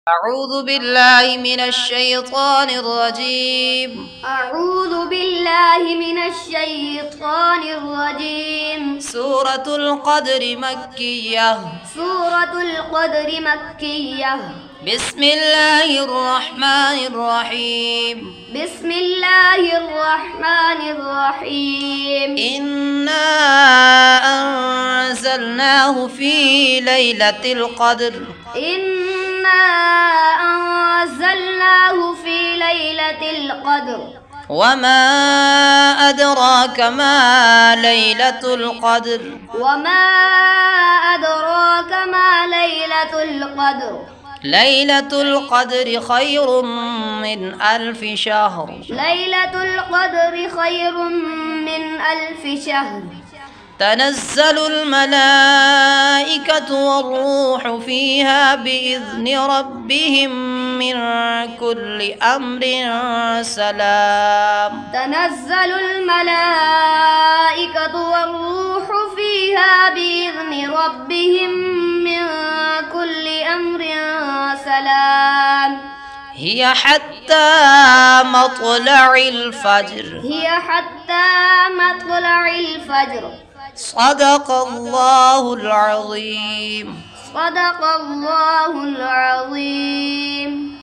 أعوذ بالله من الشيطان الرجيم. أعوذ بالله من الشيطان الرجيم. سورة القدر مكية. سورة القدر مكية. بسم الله الرحمن الرحيم. بسم الله الرحمن الرحيم. إنا أنزلناه في ليلة القدر. إنا أنزلناه في ليلة القدر. وما أدراك ما ليلة القدر. وما أدراك ما ليلة القدر. ليلة القدر خير من 1000 شهر. ليلة القدر خير من 1000 شهر. تنزل الملائكة والروح فيها بإذن ربهم من كل أمر سلام. تنزل الملائكة والروح فيها بإذن ربهم من كل أمر سلام. هي حتى مطلع الفجر. هي حتى مطلع الفجر. صدق الله العظيم. صدق الله العظيم.